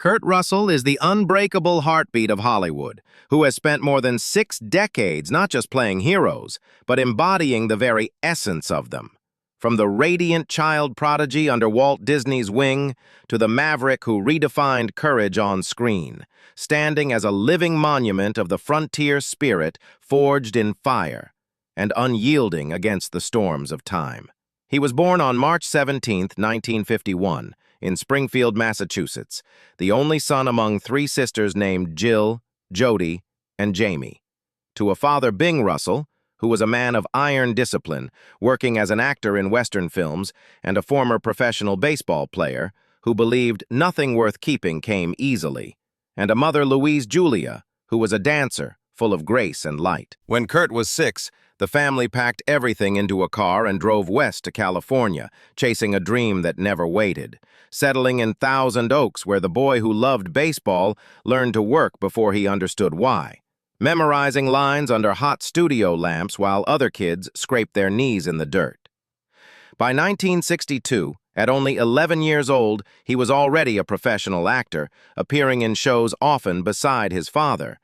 Kurt Russell is the unbreakable heartbeat of Hollywood, who has spent more than 6 decades not just playing heroes, but embodying the very essence of them. From the radiant child prodigy under Walt Disney's wing to the maverick who redefined courage on screen, standing as a living monument of the frontier spirit forged in fire and unyielding against the storms of time. He was born on March 17, 1951, in Springfield, Massachusetts, the only son among 3 sisters named Jill, Jody, and Jamie, to a father, Bing Russell, who was a man of iron discipline, working as an actor in Western films, and a former professional baseball player who believed nothing worth keeping came easily, and a mother, Louise Julia, who was a dancer, full of grace and light. When Kurt was 6, the family packed everything into a car and drove west to California, chasing a dream that never waited, settling in Thousand Oaks where the boy who loved baseball learned to work before he understood why, memorizing lines under hot studio lamps while other kids scraped their knees in the dirt. By 1962, at only 11 years old, he was already a professional actor, appearing in shows often beside his father,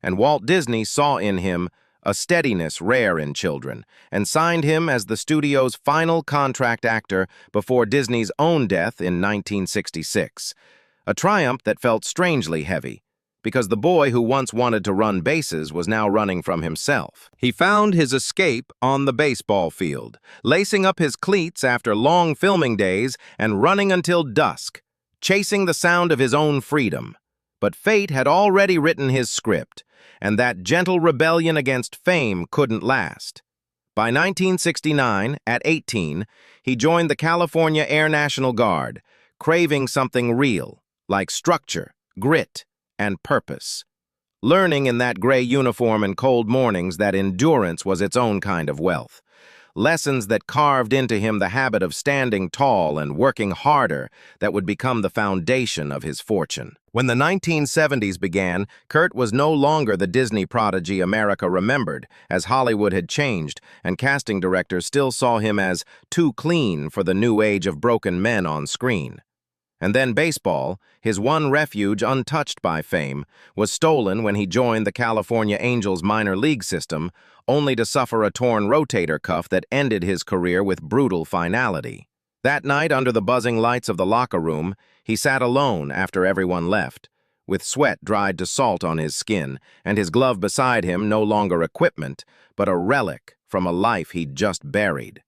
and Walt Disney saw in him a steadiness rare in children, and signed him as the studio's final contract actor before Disney's own death in 1966. A triumph that felt strangely heavy, because the boy who once wanted to run bases was now running from himself. He found his escape on the baseball field, lacing up his cleats after long filming days and running until dusk, chasing the sound of his own freedom. But fate had already written his script, and that gentle rebellion against fame couldn't last. By 1969, at 18, he joined the California Air National Guard, craving something real, like structure, grit, and purpose. Learning in that gray uniform and cold mornings that endurance was its own kind of wealth. Lessons that carved into him the habit of standing tall and working harder that would become the foundation of his fortune. When the 1970s began, Kurt was no longer the Disney prodigy America remembered, as Hollywood had changed, and casting directors still saw him as too clean for the new age of broken men on screen. And then baseball, his one refuge untouched by fame, was stolen when he joined the California Angels minor league system, only to suffer a torn rotator cuff that ended his career with brutal finality. That night, under the buzzing lights of the locker room, he sat alone after everyone left, with sweat dried to salt on his skin, and his glove beside him no longer equipment, but a relic from a life he'd just buried.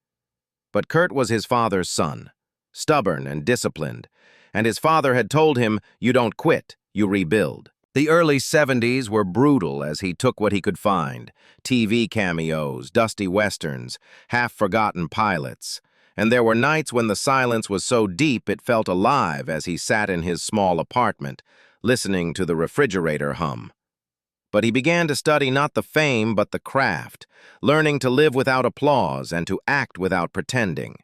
But Kurt was his father's son, stubborn and disciplined, and his father had told him, "You don't quit, you rebuild." The early 70s were brutal as he took what he could find: TV cameos, dusty westerns, half-forgotten pilots. And there were nights when the silence was so deep it felt alive as he sat in his small apartment, listening to the refrigerator hum. But he began to study not the fame but the craft, learning to live without applause and to act without pretending.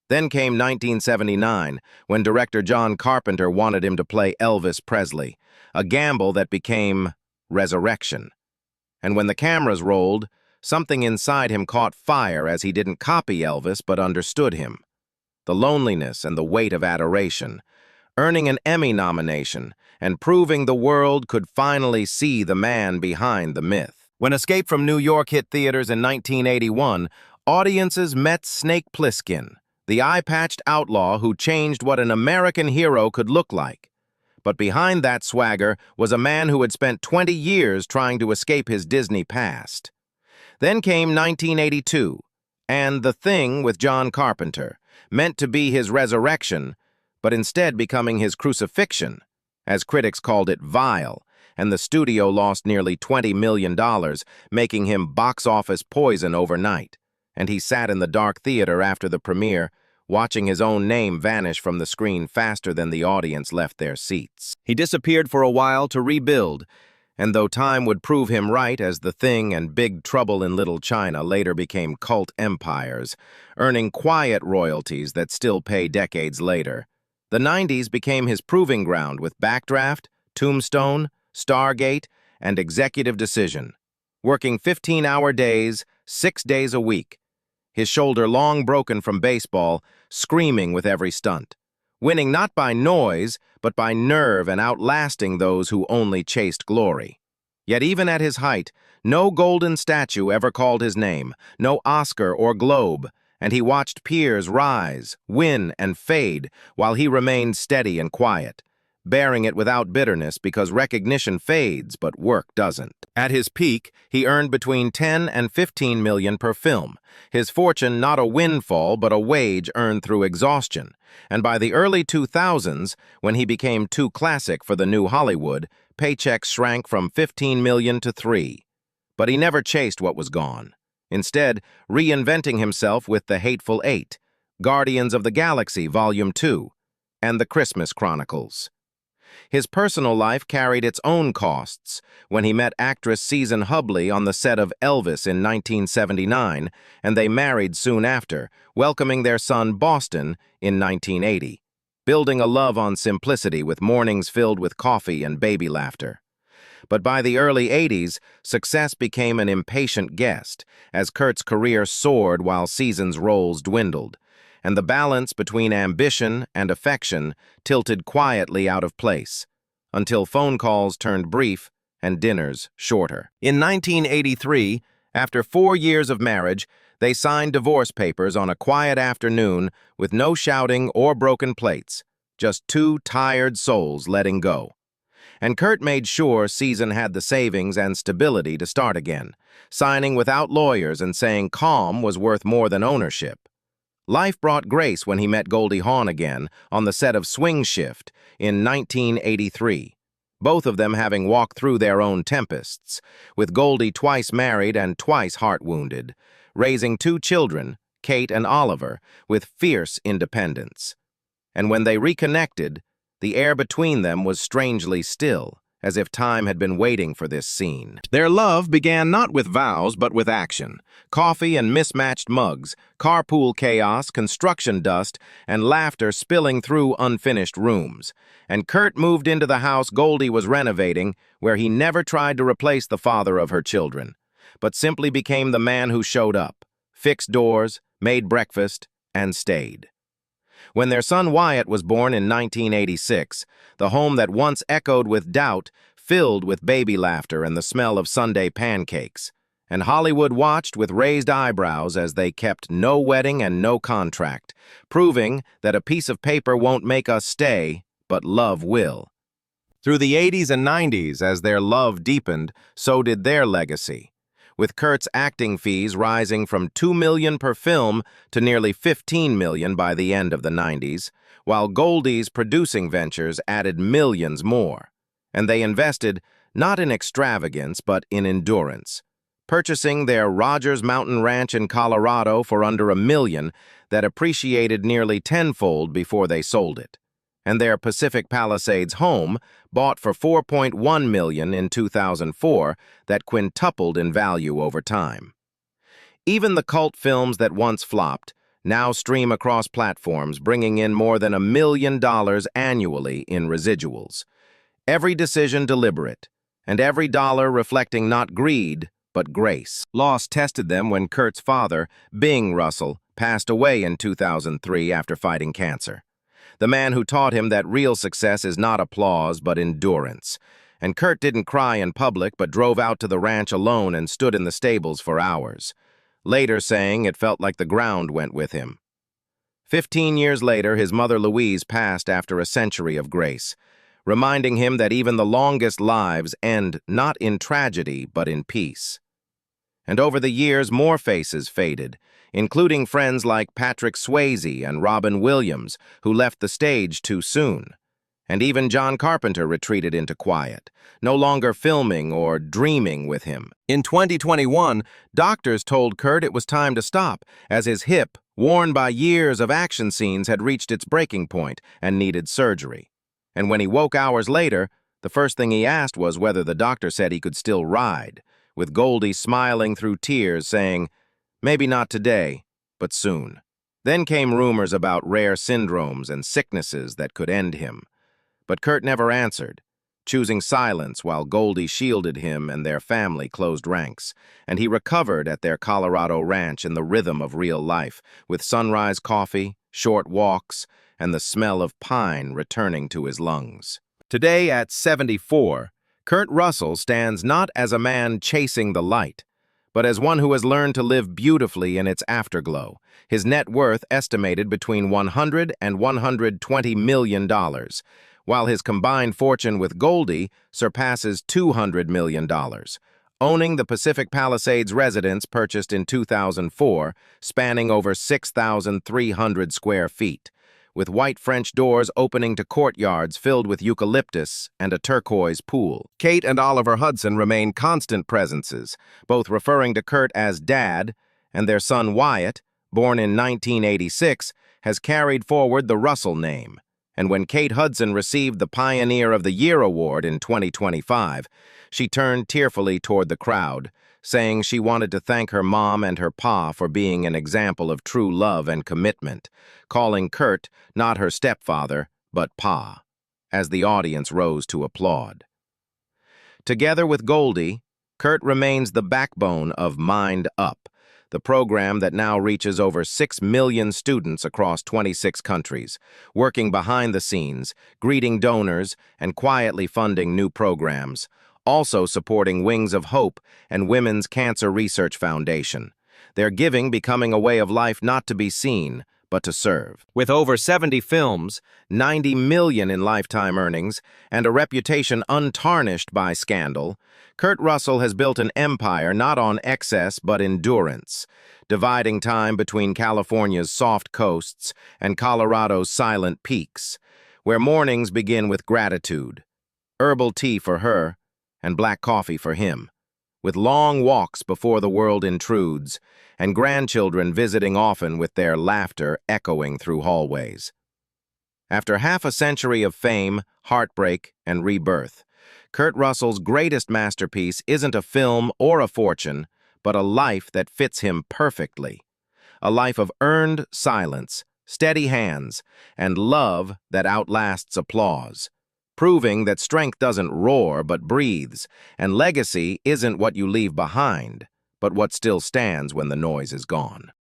Then came 1979, when director John Carpenter wanted him to play Elvis Presley, a gamble that became resurrection. And when the cameras rolled, something inside him caught fire as he didn't copy Elvis but understood him. The loneliness and the weight of adoration, earning an Emmy nomination and proving the world could finally see the man behind the myth. When Escape from New York hit theaters in 1981, audiences met Snake Plissken, the eye-patched outlaw who changed what an American hero could look like. But behind that swagger was a man who had spent 20 years trying to escape his Disney past. Then came 1982, and The Thing with John Carpenter, meant to be his resurrection, but instead becoming his crucifixion, as critics called it vile, and the studio lost nearly $20 million, making him box office poison overnight. And he sat in the dark theater after the premiere, watching his own name vanish from the screen faster than the audience left their seats. He disappeared for a while to rebuild, and though time would prove him right as The Thing and Big Trouble in Little China later became cult empires, earning quiet royalties that still pay decades later, the 90s became his proving ground with Backdraft, Tombstone, Stargate, and Executive Decision. Working 15-hour days, 6 days a week, his shoulder long broken from baseball, screaming with every stunt. Winning not by noise, but by nerve and outlasting those who only chased glory. Yet even at his height, no golden statue ever called his name, no Oscar or Globe, and he watched peers rise, win, and fade while he remained steady and quiet, bearing it without bitterness because recognition fades but work doesn't. At his peak, he earned between 10 and 15 million per film, his fortune not a windfall but a wage earned through exhaustion. And by the early 2000s, when he became too classic for the new Hollywood, paychecks shrank from 15 million to 3. But he never chased what was gone, instead reinventing himself with The Hateful Eight, Guardians of the Galaxy Volume 2, and The Christmas Chronicles. His personal life carried its own costs when he met actress Susan Hubley on the set of Elvis in 1979, and they married soon after, welcoming their son Boston in 1980, building a love on simplicity with mornings filled with coffee and baby laughter. But by the early 80s, success became an impatient guest, as Kurt's career soared while Susan's roles dwindled, and the balance between ambition and affection tilted quietly out of place, until phone calls turned brief and dinners shorter. In 1983, after 4 years of marriage, they signed divorce papers on a quiet afternoon with no shouting or broken plates, just two tired souls letting go. And Kurt made sure Susan had the savings and stability to start again, signing without lawyers and saying calm was worth more than ownership. Life brought grace when he met Goldie Hawn again on the set of Swing Shift in 1983, both of them having walked through their own tempests, with Goldie twice married and twice heart-wounded, raising 2 children, Kate and Oliver, with fierce independence. And when they reconnected, the air between them was strangely still, as if time had been waiting for this scene. Their love began not with vows, but with action. Coffee and mismatched mugs, carpool chaos, construction dust, and laughter spilling through unfinished rooms. And Kurt moved into the house Goldie was renovating, where he never tried to replace the father of her children, but simply became the man who showed up, fixed doors, made breakfast, and stayed. When their son Wyatt was born in 1986, the home that once echoed with doubt filled with baby laughter and the smell of Sunday pancakes, and Hollywood watched with raised eyebrows as they kept no wedding and no contract, proving that a piece of paper won't make us stay, but love will. Through the 80s and 90s, as their love deepened, so did their legacy, with Kurt's acting fees rising from $2 million per film to nearly $15 million by the end of the 90s, while Goldie's producing ventures added millions more. And they invested not in extravagance but in endurance, purchasing their Rogers Mountain Ranch in Colorado for under $1 million that appreciated nearly tenfold before they sold it, and their Pacific Palisades home, bought for $4.1 million in 2004, that quintupled in value over time. Even the cult films that once flopped now stream across platforms, bringing in more than $1 million annually in residuals. Every decision deliberate, and every dollar reflecting not greed, but grace. Loss tested them when Kurt's father, Bing Russell, passed away in 2003 after fighting cancer. The man who taught him that real success is not applause, but endurance. And Kurt didn't cry in public, but drove out to the ranch alone and stood in the stables for hours, later saying it felt like the ground went with him. 15 years later, his mother Louise passed after a century of grace, reminding him that even the longest lives end not in tragedy, but in peace. And over the years, more faces faded, including friends like Patrick Swayze and Robin Williams, who left the stage too soon. And even John Carpenter retreated into quiet, no longer filming or dreaming with him. In 2021, doctors told Kurt it was time to stop, as his hip, worn by years of action scenes, had reached its breaking point and needed surgery. And when he woke hours later, the first thing he asked was whether the doctor said he could still ride, with Goldie smiling through tears, saying, "Maybe not today, but soon." Then came rumors about rare syndromes and sicknesses that could end him. But Kurt never answered, choosing silence while Goldie shielded him and their family closed ranks, and he recovered at their Colorado ranch in the rhythm of real life, with sunrise coffee, short walks, and the smell of pine returning to his lungs. Today, at 74, Kurt Russell stands not as a man chasing the light, but as one who has learned to live beautifully in its afterglow, his net worth estimated between $100 and $120 million, while his combined fortune with Goldie surpasses $200 million. Owning the Pacific Palisades residence purchased in 2004, spanning over 6,300 square feet, with white French doors opening to courtyards filled with eucalyptus and a turquoise pool. Kate and Oliver Hudson remain constant presences, both referring to Kurt as Dad, and their son Wyatt, born in 1986, has carried forward the Russell name. And when Kate Hudson received the Pioneer of the Year award in 2025, she turned tearfully toward the crowd, saying she wanted to thank her mom and her pa for being an example of true love and commitment, calling Kurt not her stepfather, but pa, as the audience rose to applaud. Together with Goldie, Kurt remains the backbone of Mind Up, the program that now reaches over 6 million students across 26 countries, working behind the scenes, greeting donors, and quietly funding new programs, also supporting Wings of Hope and Women's Cancer Research Foundation. Their giving becoming a way of life not to be seen, but to serve. With over 70 films, 90 million in lifetime earnings, and a reputation untarnished by scandal, Kurt Russell has built an empire not on excess but endurance, dividing time between California's soft coasts and Colorado's silent peaks, where mornings begin with gratitude, herbal tea for her, and black coffee for him, with long walks before the world intrudes, and grandchildren visiting often with their laughter echoing through hallways. After half a century of fame, heartbreak, and rebirth, Kurt Russell's greatest masterpiece isn't a film or a fortune, but a life that fits him perfectly. A life of earned silence, steady hands, and love that outlasts applause, proving that strength doesn't roar but breathes, and legacy isn't what you leave behind, but what still stands when the noise is gone.